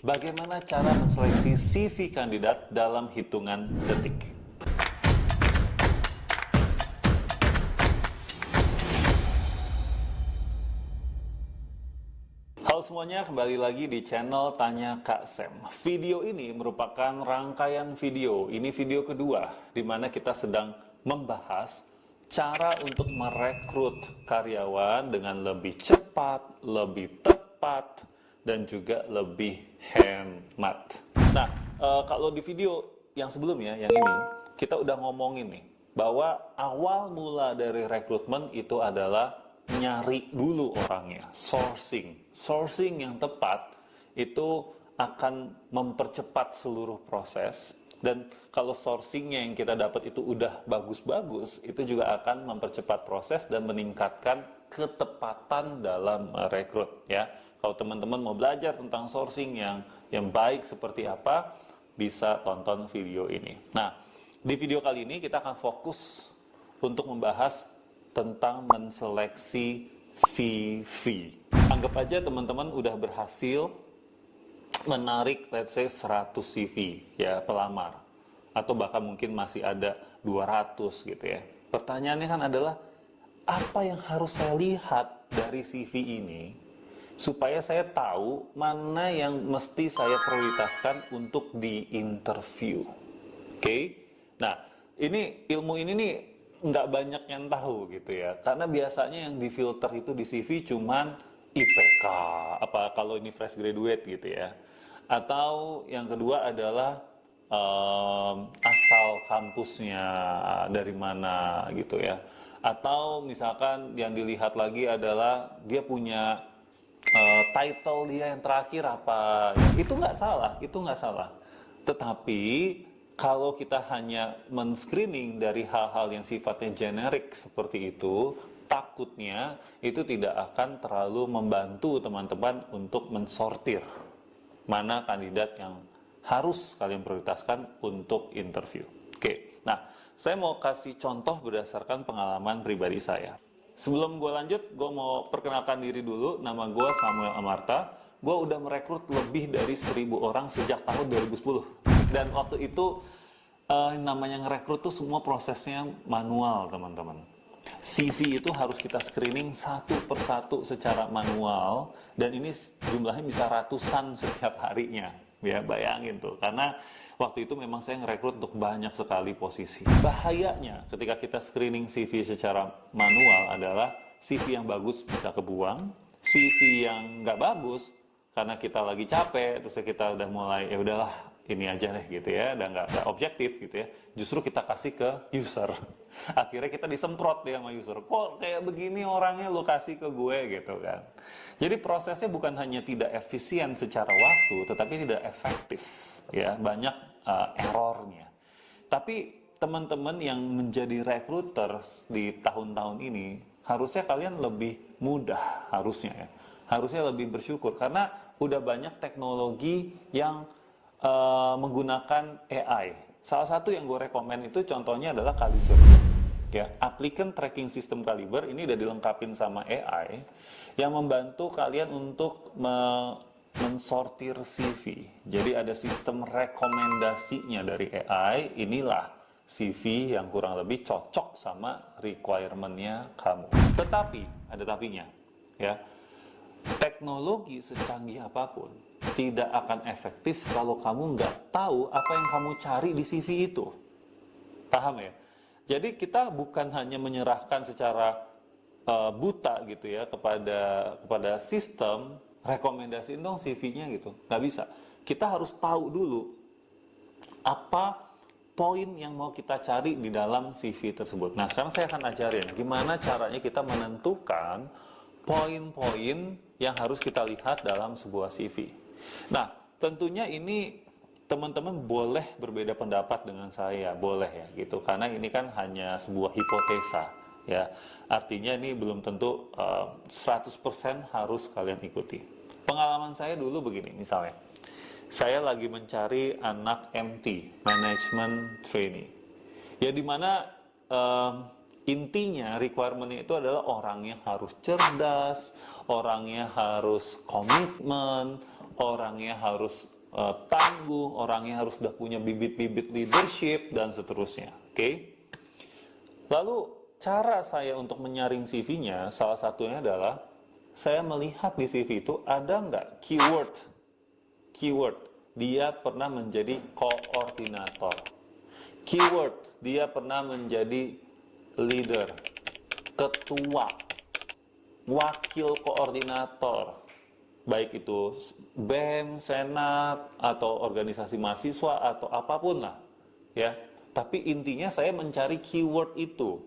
Bagaimana cara menseleksi CV kandidat dalam hitungan detik? Halo semuanya, kembali lagi di channel Tanya Kak Sam. Video ini merupakan rangkaian video. Ini video kedua, di mana kita sedang membahas cara untuk merekrut karyawan dengan lebih cepat, lebih tepat, dan juga lebih hemat. Nah, kalau di video yang sebelumnya, yang ini, kita udah ngomongin nih, bahwa awal mula dari rekrutmen itu adalah nyari dulu orangnya, sourcing yang tepat itu akan mempercepat seluruh proses. Dan kalau sourcingnya yang kita dapat itu udah bagus-bagus, itu juga akan mempercepat proses dan meningkatkan ketepatan dalam rekrut ya. Kalau teman-teman mau belajar tentang sourcing yang baik seperti apa, bisa tonton video ini. Nah, di video kali ini kita akan fokus untuk membahas tentang menseleksi CV. Anggap aja teman-teman udah berhasil menarik let's say 100 CV ya pelamar, atau bahkan mungkin masih ada 200 gitu ya. Pertanyaannya kan adalah, apa yang harus saya lihat dari CV ini supaya saya tahu mana yang mesti saya prioritaskan untuk di-interview. Oke? Nah, ilmu ini nih nggak banyak yang tahu gitu ya, karena biasanya yang difilter itu di CV cuman IPK, apa kalau ini fresh graduate gitu ya, atau yang kedua adalah asal kampusnya dari mana gitu ya, atau misalkan yang dilihat lagi adalah dia punya title dia yang terakhir apa. Itu nggak salah, tetapi kalau kita hanya men-screening dari hal-hal yang sifatnya generik seperti itu, takutnya itu tidak akan terlalu membantu teman-teman untuk mensortir mana kandidat yang harus kalian prioritaskan untuk interview. Oke, nah saya mau kasih contoh berdasarkan pengalaman pribadi saya. Sebelum gue lanjut, gue mau perkenalkan diri dulu. Nama gue Samuel Amarta. Gue udah merekrut lebih dari 1.000 orang sejak tahun 2010. Dan waktu itu namanya ngerekrut tuh semua prosesnya manual, teman-teman. CV itu harus kita screening satu persatu secara manual, dan ini jumlahnya bisa ratusan setiap harinya. Ya, bayangin tuh, karena waktu itu memang saya ngerekrut untuk banyak sekali posisi. Bahayanya ketika kita screening CV secara manual adalah CV yang bagus bisa kebuang, CV yang nggak bagus karena kita lagi capek, terus kita udah mulai ya udahlah ini aja deh gitu ya, dan nggak objektif gitu ya, justru kita kasih ke user. Akhirnya kita disemprot ya sama user, kok kayak begini orangnya lo kasih ke gue gitu kan. Jadi prosesnya bukan hanya tidak efisien secara waktu, tetapi tidak efektif ya, banyak errornya. Tapi teman-teman yang menjadi recruiter di tahun-tahun ini, harusnya kalian lebih mudah, harusnya lebih bersyukur, karena udah banyak teknologi yang menggunakan AI. Salah satu yang gue rekomen itu contohnya adalah Caliber. Ya, applicant tracking system Caliber ini udah dilengkapin sama AI yang membantu kalian untuk mensortir CV. Jadi ada sistem rekomendasinya dari AI. Inilah CV yang kurang lebih cocok sama requirement-nya kamu. Tetapi ada tapinya, ya. Teknologi secanggih apapun tidak akan efektif kalau kamu nggak tahu apa yang kamu cari di CV itu. Paham ya? Jadi kita bukan hanya menyerahkan secara buta gitu ya kepada sistem, rekomendasiin dong CV-nya gitu. Nggak bisa. Kita harus tahu dulu apa poin yang mau kita cari di dalam CV tersebut. Nah, sekarang saya akan ajarin gimana caranya kita menentukan poin-poin yang harus kita lihat dalam sebuah CV. Nah, tentunya ini teman-teman boleh berbeda pendapat dengan saya, boleh ya gitu, karena ini kan hanya sebuah hipotesa ya. Artinya ini belum tentu 100% harus kalian ikuti. Pengalaman saya dulu begini, misalnya saya lagi mencari anak MT, Management Trainee, ya dimana Intinya requirement-nya itu adalah orangnya harus cerdas, orangnya harus komitmen, orangnya harus tangguh, orangnya harus sudah punya bibit-bibit leadership dan seterusnya. Oke? Lalu cara saya untuk menyaring CV-nya salah satunya adalah saya melihat di CV itu ada nggak keyword dia pernah menjadi koordinator, keyword dia pernah menjadi leader, ketua, wakil koordinator, baik itu BEM, Senat, atau organisasi mahasiswa, atau apapun lah, ya. Tapi intinya saya mencari keyword itu,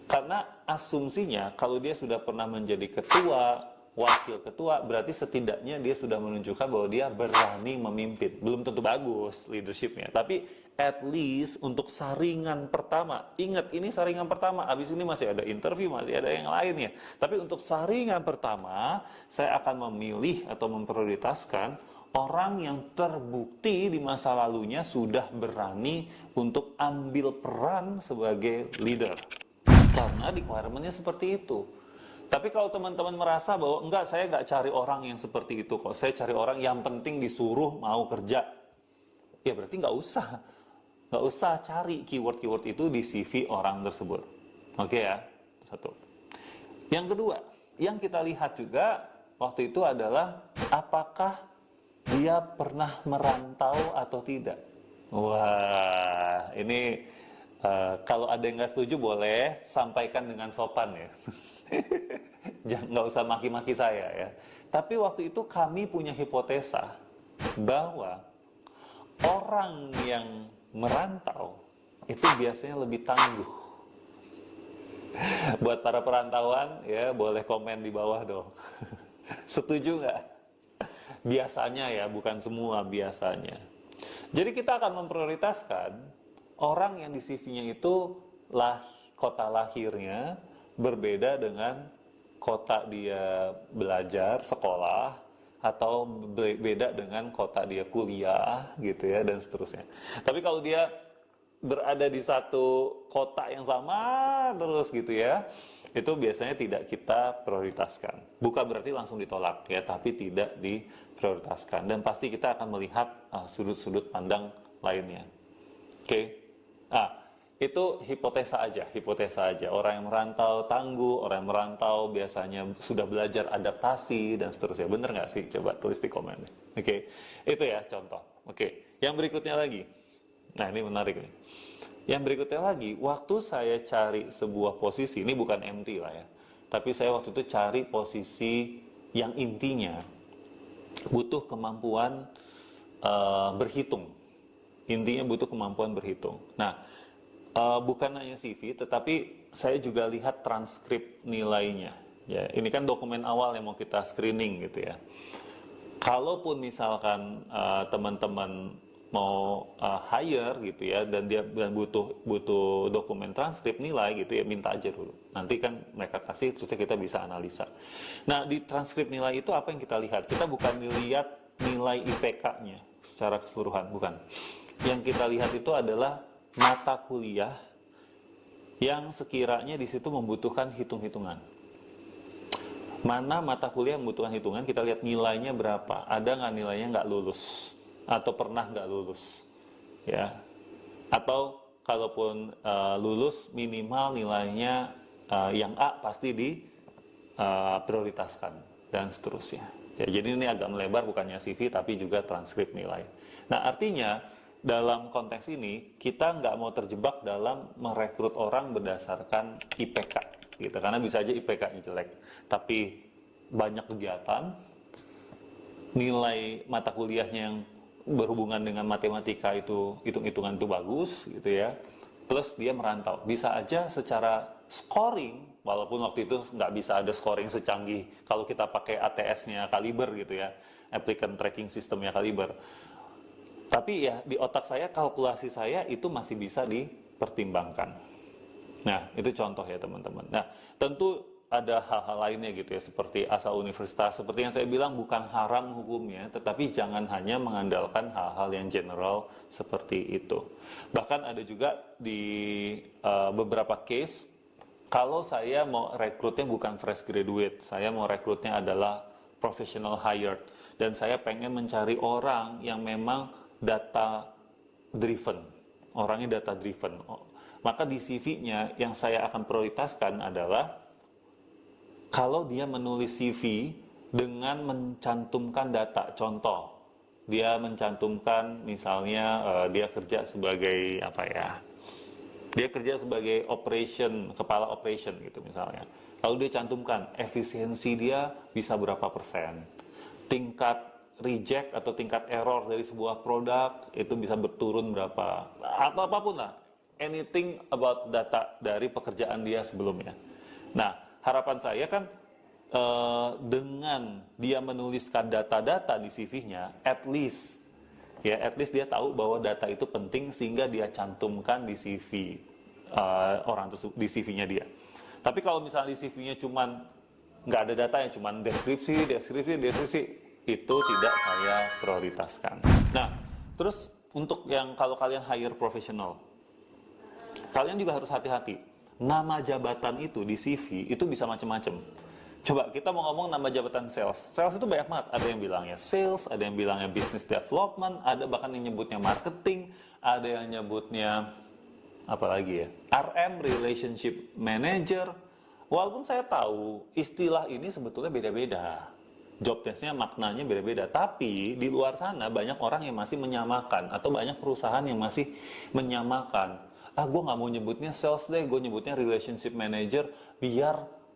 karena asumsinya kalau dia sudah pernah menjadi ketua, wakil ketua, berarti setidaknya dia sudah menunjukkan bahwa dia berani memimpin. Belum tentu bagus leadershipnya, tapi at least untuk saringan pertama, ingat ini saringan pertama, habis ini masih ada interview, masih ada yang lainnya. Tapi untuk saringan pertama, saya akan memilih atau memprioritaskan orang yang terbukti di masa lalunya sudah berani untuk ambil peran sebagai leader. Karena requirement-nya seperti itu. Tapi kalau teman-teman merasa bahwa enggak, saya enggak cari orang yang seperti itu kok, saya cari orang yang penting disuruh mau kerja, ya berarti enggak usah cari keyword-keyword itu di CV orang tersebut. Oke ya, satu. Yang kedua, yang kita lihat juga waktu itu adalah apakah dia pernah merantau atau tidak. Wah, ini kalau ada yang nggak setuju boleh sampaikan dengan sopan ya. Jangan, nggak usah maki-maki saya ya. Tapi waktu itu kami punya hipotesa bahwa orang yang merantau itu biasanya lebih tangguh. Buat para perantauan ya boleh komen di bawah dong. Setuju nggak? Biasanya ya, bukan semua, biasanya. Jadi kita akan memprioritaskan orang yang di CV-nya itu kota lahirnya berbeda dengan kota dia belajar, sekolah, atau beda dengan kota dia kuliah gitu ya, dan seterusnya. Tapi kalau dia berada di satu kota yang sama terus gitu ya, itu biasanya tidak kita prioritaskan. Bukan berarti langsung ditolak ya, tapi tidak diprioritaskan. Dan pasti kita akan melihat sudut-sudut pandang lainnya. Oke. Itu hipotesa aja. Orang yang merantau tangguh, orang yang merantau biasanya sudah belajar adaptasi dan seterusnya. Bener nggak sih? Coba tulis di komen. Oke, itu ya contoh. Oke, yang berikutnya lagi. Nah ini menarik nih. Yang berikutnya lagi, waktu saya cari sebuah posisi, ini bukan MT lah ya, tapi saya waktu itu cari posisi yang intinya butuh kemampuan berhitung. Intinya butuh kemampuan berhitung. Nah, bukan hanya CV, tetapi saya juga lihat transkrip nilainya. Ya, ini kan dokumen awal yang mau kita screening gitu ya. Kalaupun misalkan teman-teman mau hire gitu ya, dan dia butuh dokumen transkrip nilai gitu ya, minta aja dulu. Nanti kan mereka kasih, terusnya kita bisa analisa. Nah, di transkrip nilai itu apa yang kita lihat? Kita bukan lihat nilai IPK-nya secara keseluruhan, bukan. Yang kita lihat itu adalah mata kuliah yang sekiranya di situ membutuhkan hitung-hitungan. Mana mata kuliah yang membutuhkan hitungan, kita lihat nilainya berapa. Ada nggak nilainya nggak lulus? Atau pernah nggak lulus? Ya. Atau kalaupun lulus, minimal nilainya yang A pasti diprioritaskan, dan seterusnya. Ya, jadi ini agak melebar, bukannya CV tapi juga transkrip nilai. Nah, artinya dalam konteks ini, kita nggak mau terjebak dalam merekrut orang berdasarkan IPK, gitu. Karena bisa aja IPK-nya jelek, tapi banyak kegiatan, nilai mata kuliahnya yang berhubungan dengan matematika itu, hitung-hitungan itu bagus, gitu ya. Plus dia merantau. Bisa aja secara scoring, walaupun waktu itu nggak bisa ada scoring secanggih kalau kita pakai ATS-nya Kaliber gitu ya, Applicant Tracking System-nya Kaliber. Tapi ya di otak saya, kalkulasi saya itu masih bisa dipertimbangkan. Nah, itu contoh ya teman-teman. Nah, tentu ada hal-hal lainnya gitu ya, seperti asal universitas. Seperti yang saya bilang, bukan haram hukumnya, tetapi jangan hanya mengandalkan hal-hal yang general seperti itu. Bahkan ada juga di beberapa case, Kalau saya mau rekrutnya bukan fresh graduate, saya mau rekrutnya adalah professional hired, dan saya pengen mencari orang yang memang data driven, orangnya data driven. Maka di CV-nya yang saya akan prioritaskan adalah kalau dia menulis CV dengan mencantumkan data. Contoh, dia mencantumkan misalnya dia kerja sebagai apa ya? Dia kerja sebagai kepala operation gitu misalnya. Lalu dia cantumkan efisiensi dia bisa berapa persen. Tingkat reject atau tingkat error dari sebuah produk itu bisa berturun berapa. Atau apapun lah. Anything about data dari pekerjaan dia sebelumnya. Nah, harapan saya kan dengan dia menuliskan data-data di CV-nya, at least dia tahu bahwa data itu penting sehingga dia cantumkan di CV orang tersebut, di CV-nya dia. Tapi kalau misalnya di CV-nya cuman nggak ada data, yang cuman deskripsi, itu tidak saya prioritaskan. Nah, terus untuk yang kalau kalian hire profesional, kalian juga harus hati-hati. Nama jabatan itu di CV itu bisa macam-macam. Coba kita mau ngomong nama jabatan sales. Sales itu banyak banget. Ada yang bilangnya sales, ada yang bilangnya business development, ada bahkan yang nyebutnya marketing, ada yang nyebutnya apa lagi ya? RM, relationship manager. Walaupun saya tahu istilah ini sebetulnya beda-beda. Job desk-nya maknanya beda-beda. Tapi di luar sana banyak orang yang masih menyamakan, atau banyak perusahaan yang masih menyamakan. Gue nggak mau nyebutnya sales deh, gue nyebutnya relationship manager biar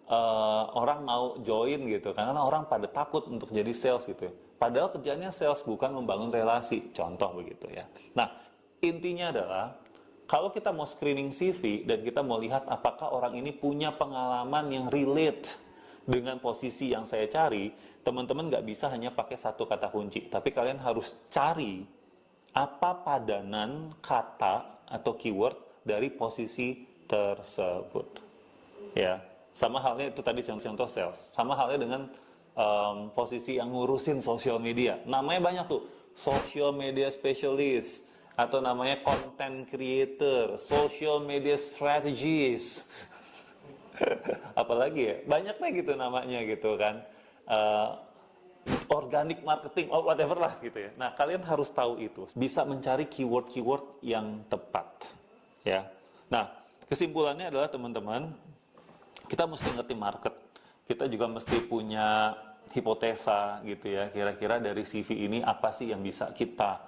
orang mau join gitu, karena orang pada takut untuk jadi sales gitu. Padahal kerjanya sales bukan membangun relasi, contoh begitu ya. Nah, intinya adalah kalau kita mau screening CV dan kita mau lihat apakah orang ini punya pengalaman yang relate dengan posisi yang saya cari, teman-teman nggak bisa hanya pakai satu kata kunci, tapi kalian harus cari apa padanan kata atau keyword dari posisi tersebut. Ya. Sama halnya itu tadi contoh sales. Sama halnya dengan posisi yang ngurusin sosial media. Namanya banyak tuh. Social media specialist. Atau namanya content creator. Social media strategist. Apalagi ya. Banyaknya gitu namanya gitu kan. Organic marketing. Whatever lah gitu ya. Nah, kalian harus tahu itu. Bisa mencari keyword-keyword yang tepat. Ya. Nah, kesimpulannya adalah teman-teman, kita mesti ngerti market, kita juga mesti punya hipotesa gitu ya, kira-kira dari CV ini apa sih yang bisa kita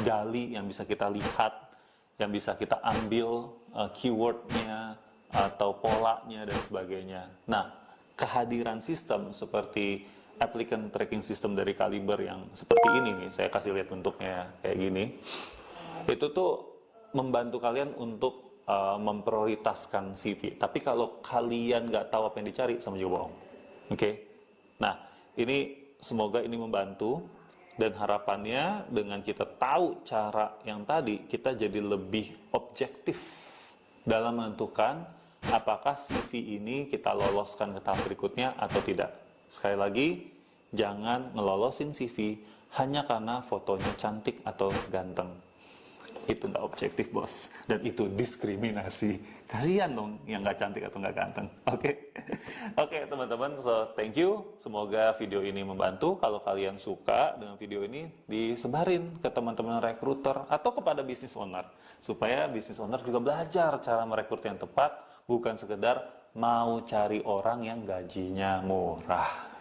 gali, yang bisa kita lihat, yang bisa kita ambil keywordnya atau polanya dan sebagainya. Nah, kehadiran sistem seperti applicant tracking system dari Kaliber yang seperti ini nih, saya kasih lihat bentuknya kayak gini, itu tuh membantu kalian untuk memprioritaskan CV. Tapi kalau kalian nggak tahu apa yang dicari, sama juga bohong. Oke? Nah, ini semoga ini membantu, dan harapannya dengan kita tahu cara yang tadi, kita jadi lebih objektif dalam menentukan apakah CV ini kita loloskan ke tahap berikutnya atau tidak. Sekali lagi, jangan ngelolosin CV hanya karena fotonya cantik atau ganteng. Itu nggak objektif, bos, dan itu diskriminasi. Kasihan dong yang nggak cantik atau nggak ganteng. Oke, teman-teman, so thank you. Semoga video ini membantu. Kalau kalian suka dengan video ini, disebarin ke teman-teman rekruter atau kepada business owner, supaya business owner juga belajar cara merekrut yang tepat, bukan sekedar mau cari orang yang gajinya murah.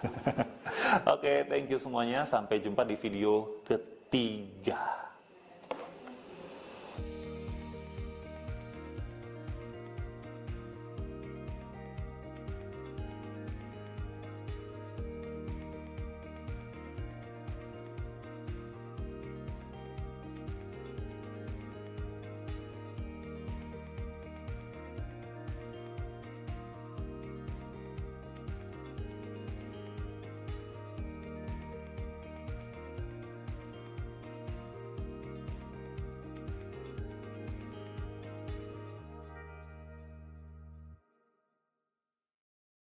Oke, thank you semuanya. Sampai jumpa di video ketiga.